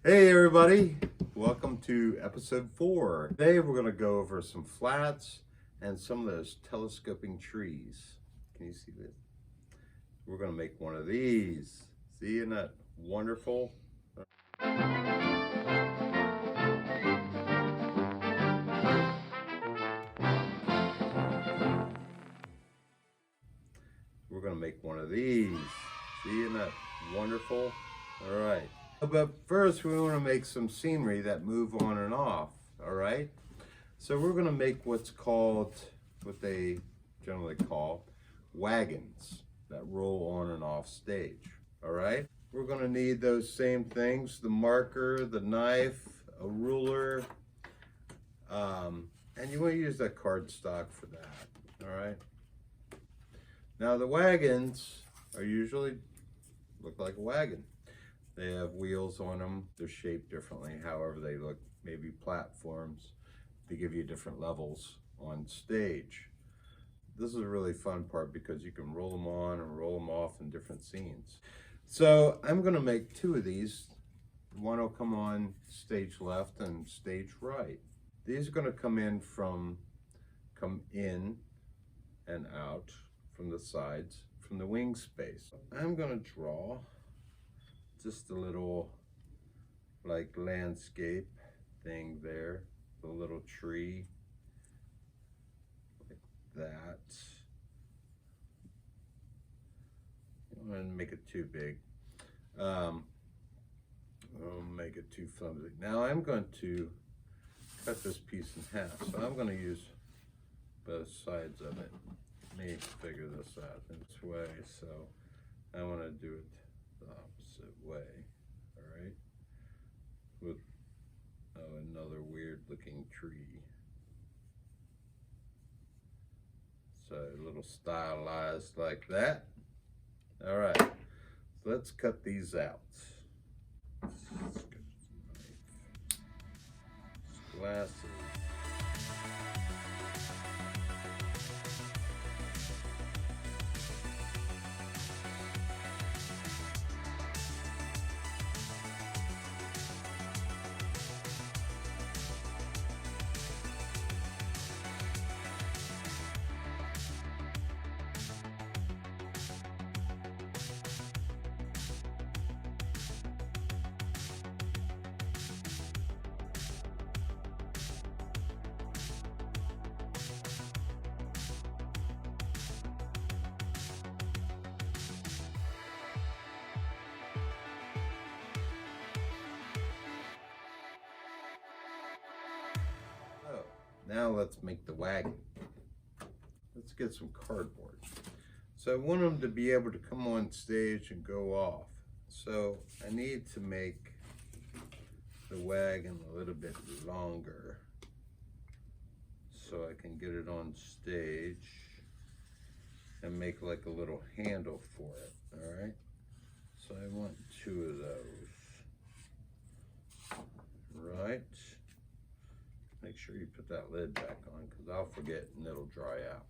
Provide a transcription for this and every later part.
Hey everybody, welcome to episode 4. Today we're going to go over some flats and some of those telescoping trees. Can you see this? We're going to make one of these. See, isn't that wonderful? We're going to make one of these. See, isn't that wonderful? All right. But first we want to make some scenery that move on and off, all right? So we're going to make what they generally call wagons that roll on and off stage, all right? We're going to need those same things, the marker, the knife, a ruler, and you want to use that cardstock for that, all right? Now the wagons are usually look like a wagon. They have wheels on them. They're shaped differently, however they look, maybe platforms. They give you different levels on stage. This is a really fun part because you can roll them on and roll them off in different scenes. So I'm gonna make 2 of these. One will come on stage left and stage right. These are gonna come in and out from the sides, from the wing space. I'm gonna draw just a little like landscape thing there, the little tree like that. I don't want to make it too big. I'll make it too flimsy. Now I'm going to cut this piece in half, so I'm going to use both sides of it. Let me figure this out this way, so I want to do it the opposite way, all right, with another weird looking tree. So a little stylized like that. All right, so let's cut these out. Glasses. Now let's make the wagon. Let's get some cardboard. So I want them to be able to come on stage and go off. So I need to make the wagon a little bit longer so I can get it on stage and make like a little handle for it, all right? So I want 2 of those, right? Make sure you put that lid back on because I'll forget and it'll dry out.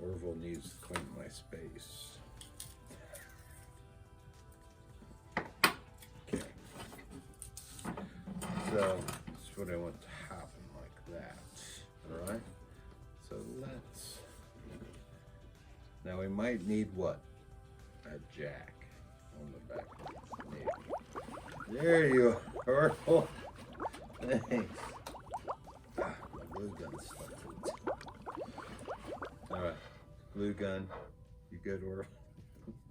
Orville needs to clean my space. Okay. So that's what I want to happen like that. All right. So let's. Now we might need what? A jack on the back. Maybe. There you are, Orville. Thanks. My glue gun's stuck to it. All right. Glue gun, you good, Orville?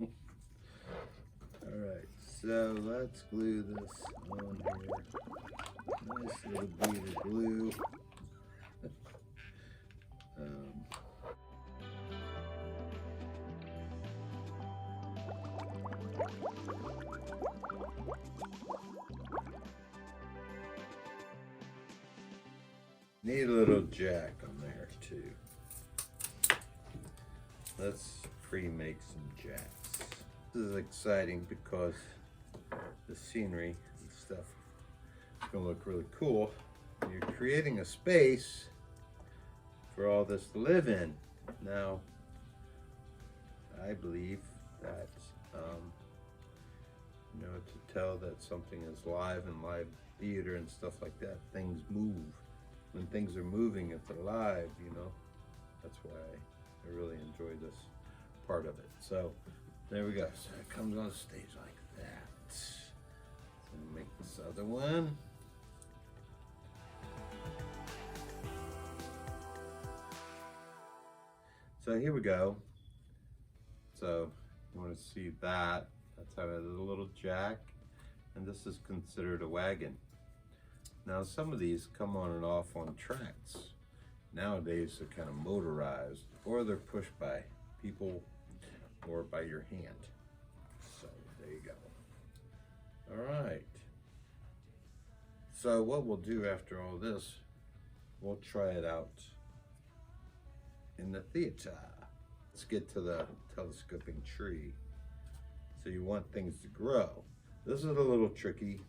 All right, so let's glue this on here. Nice little bead of glue. Need a little jack on there too. Let's pre-make some jacks. This is exciting because the scenery and stuff is gonna look really cool. You're creating a space for all this to live in. Now, I believe that, you know, to tell that something is live in live theater and stuff like that, things move. When things are moving, it's alive, you know. That's why I really enjoy this part of it. So, there we go. So it comes on stage like that. So make this other one. So here we go. So you want to see that. That's how it is, a little jack. And this is considered a wagon. Now some of these come on and off on tracks. Nowadays they're kind of motorized, or they're pushed by people or by your hand. So there you go. All right. So what we'll do after all this, we'll try it out in the theater. Let's get to the telescoping tree. So you want things to grow. This is a little tricky.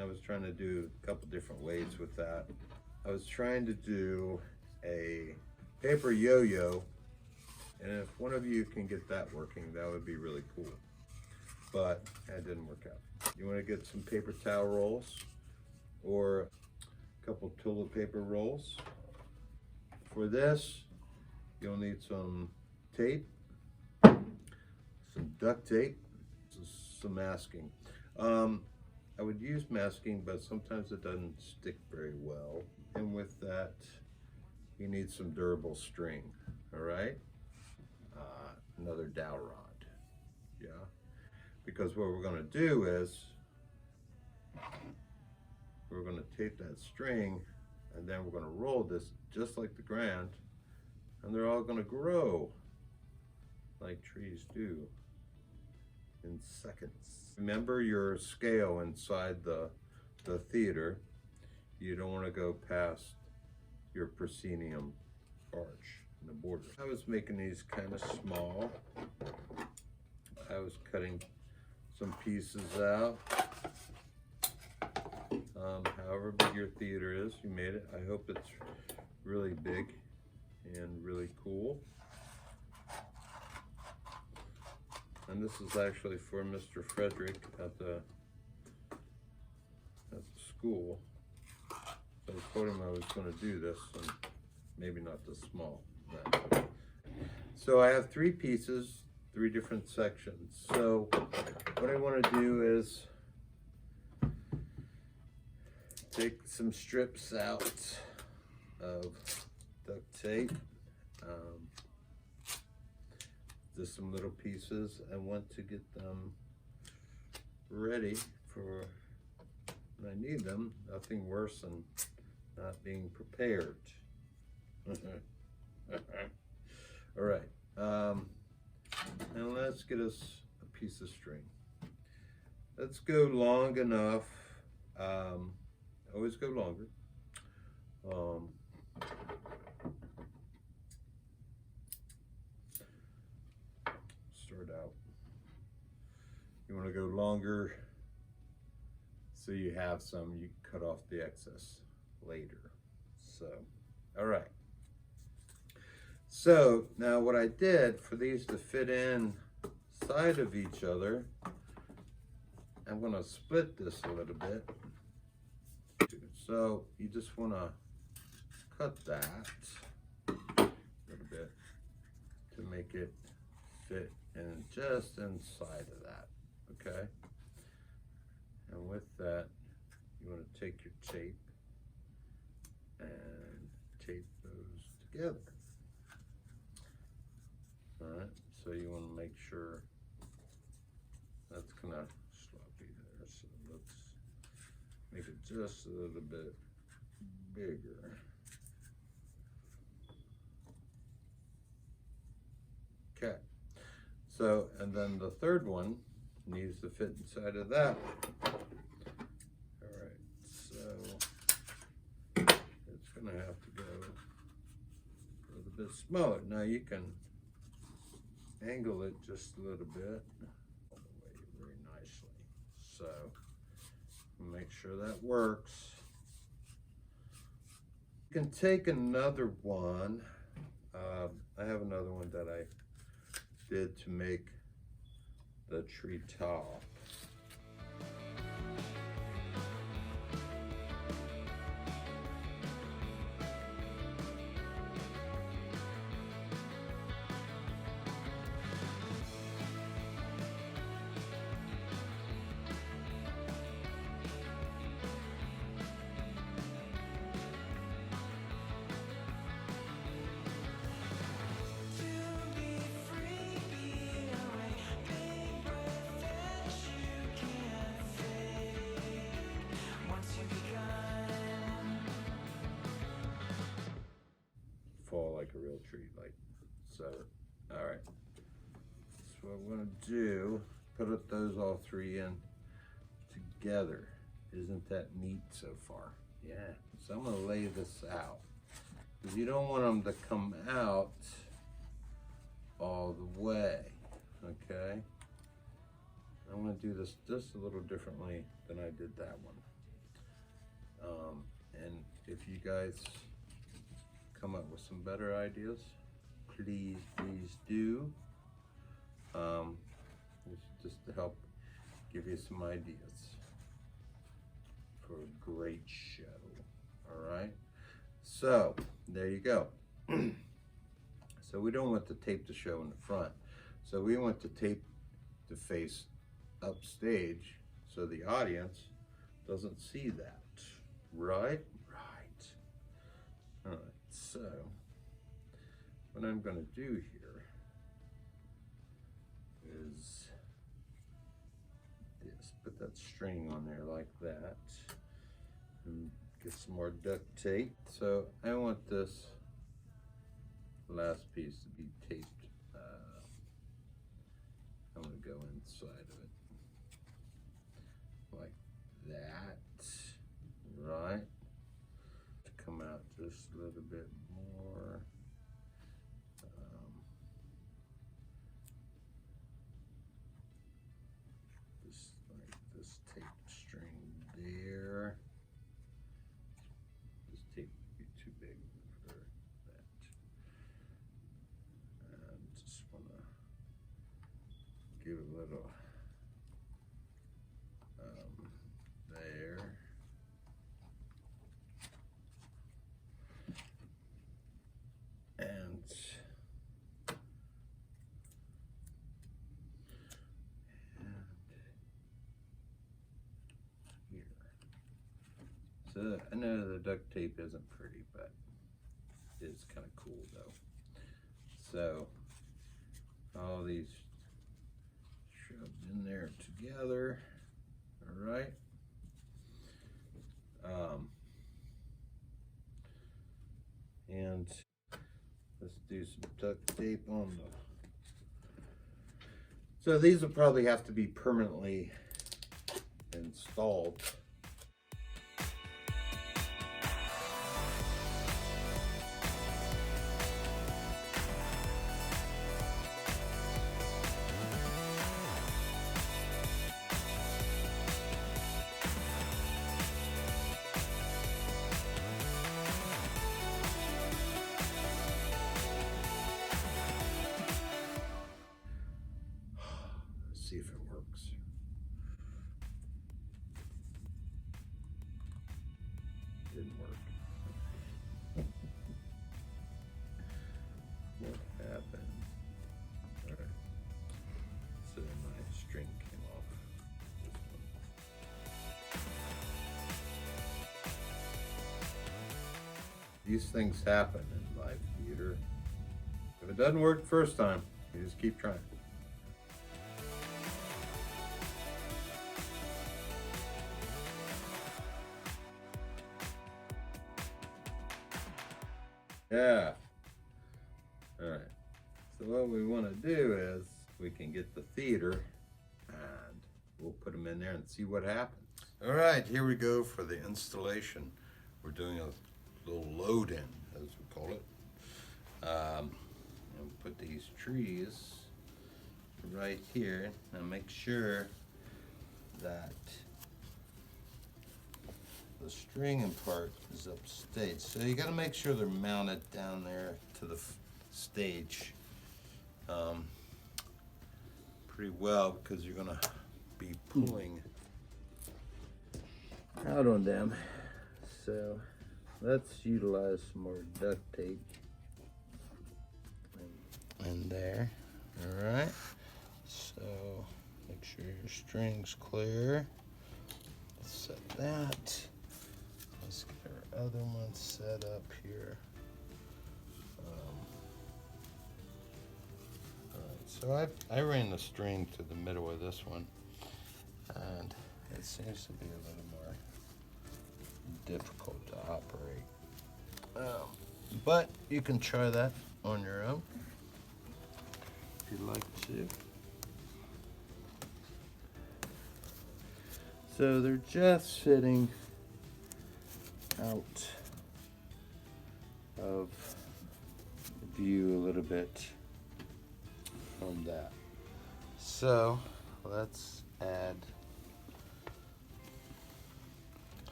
I was trying to do a couple different ways with that. I was trying to do a paper yo-yo, and if one of you can get that working, that would be really cool. But that didn't work out. You want to get some paper towel rolls or a couple toilet paper rolls. For this, you'll need some tape, some duct tape, some masking. I would use masking, but sometimes it doesn't stick very well. And with that, you need some durable string, all right? Another dowel rod, yeah? Because what we're gonna do is, we're gonna tape that string, and then we're gonna roll this just like the grant, and they're all gonna grow like trees do in seconds. Remember your scale inside the theater. You don't want to go past your proscenium arch in the border. I was making these kind of small. I was cutting some pieces out. However big your theater is, you made it. I hope it's really big and really cool. And this is actually for Mr. Frederick at the school. So I told him I was going to do this, and maybe not this small. But. So I have 3 pieces, 3 different sections. So what I want to do is take some strips out of duct tape. Just some little pieces. I want to get them ready for when I need them. Nothing worse than not being prepared. All right, and let's get us a piece of string. Let's go long enough. Always go longer. Start out. You want to go longer so you have some. You cut off the excess later. So, all right. So now what I did for these to fit in side of each other, I'm going to split this a little bit. So you just want to cut that a little bit to make it fit in just inside of that, okay? And with that, you want to take your tape and tape those together. All right, so you want to make sure that's kind of sloppy there. So let's make it just a little bit bigger. Okay, so, and then the third one needs to fit inside of that. All right, so it's gonna have to smaller. Now you can angle it just a little bit all the way very nicely. So make sure that works. You can take another one. I have another one that I did to make the tree top. Fall like a real tree, like so. All right, so what I'm gonna do, put those all three in together. Isn't that neat so far? Yeah, so I'm gonna lay this out, because you don't want them to come out all the way, okay? I'm gonna do this just a little differently than I did that one. And if you guys come up with some better ideas, please do. This is just to help give you some ideas for a great show. All right, so there you go. So we don't want to tape the show in the front, so we want to tape the face upstage so the audience doesn't see that, right? All right, so what I'm going to do here is this, put that string on there like that, and get some more duct tape. So I want this last piece to be taped. I'm going to go inside of it like that, right? To come out just a little bit more. Just like this tape string there. This tape would be too big for that. And just want to give it a little there. And here. So I know the duct tape isn't pretty, but it's kind of cool though. So all these shoved in there together. All right. And let's do some duct tape on the. So these will probably have to be permanently installed. See if it works. Didn't work. What happened? All right. So my string came off. This one. These things happen in live theater. If it doesn't work the first time, you just keep trying. Yeah. All right. So what we want to do is we can get the theater and we'll put them in there and see what happens. All right, here we go for the installation. We're doing a little load in, as we call it. And put these trees right here. Now make sure that the stringing part is upstage. So you got to make sure they're mounted down there to the stage pretty well, because you're going to be pulling out on them. So let's utilize some more duct tape in there. All right, so make sure your string's clear. Let's set that. Let's get our other one set up here. All right, so I ran the string through the middle of this one, and it seems to be a little more difficult to operate. But you can try that on your own if you'd like to. So they're just sitting out of view a little bit from that. So let's add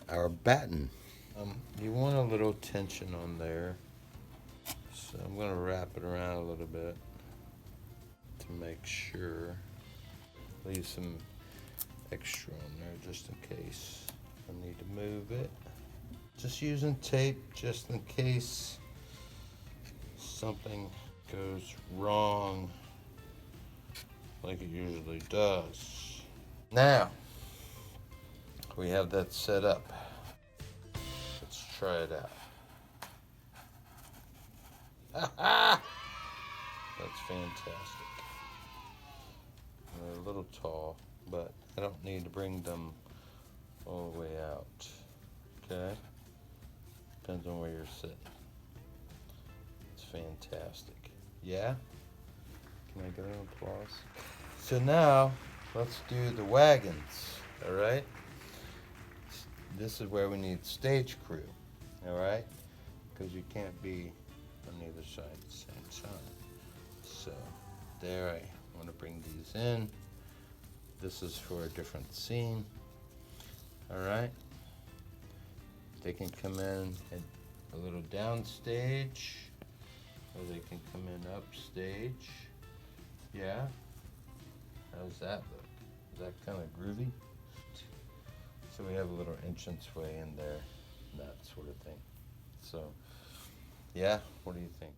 our batten. You want a little tension on there, so I'm going to wrap it around a little bit to make sure. Leave some extra on there just in case I need to move it. Just using tape just in case something goes wrong like it usually does. Now we have that set up. Let's try it out. That's fantastic. They're a little tall, but I don't need to bring them all the way out. Okay? Depends on where you're sitting. It's fantastic. Yeah? Can I get an applause? So now, let's do the wagons, all right? This is where we need stage crew, all right? Because you can't be on either side at the same time. So, there, I want to bring these in. This is for a different scene, all right? They can come in at a little downstage, or they can come in upstage. Yeah? How's that look? Is that kind of groovy? So we have a little entranceway in there, and that sort of thing. So, yeah, what do you think?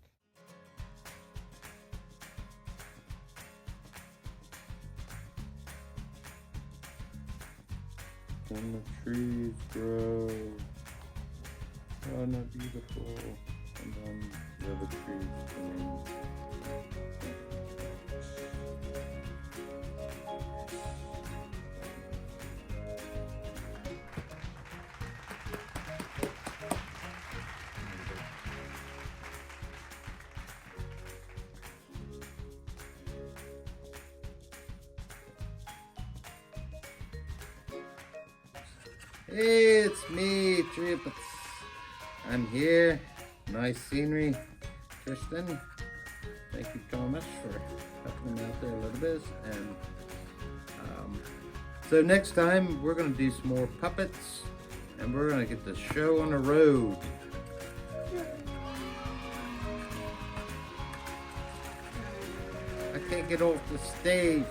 And the trees grow. Oh, not beautiful. And then the other trees come in. Hey, it's me, Trippets. I'm here. Nice scenery. Tristan. Thank you, Thomas, for helping me out there a little bit. And so next time we're going to do some more puppets, and we're going to get the show on the road. I can't get off the stage.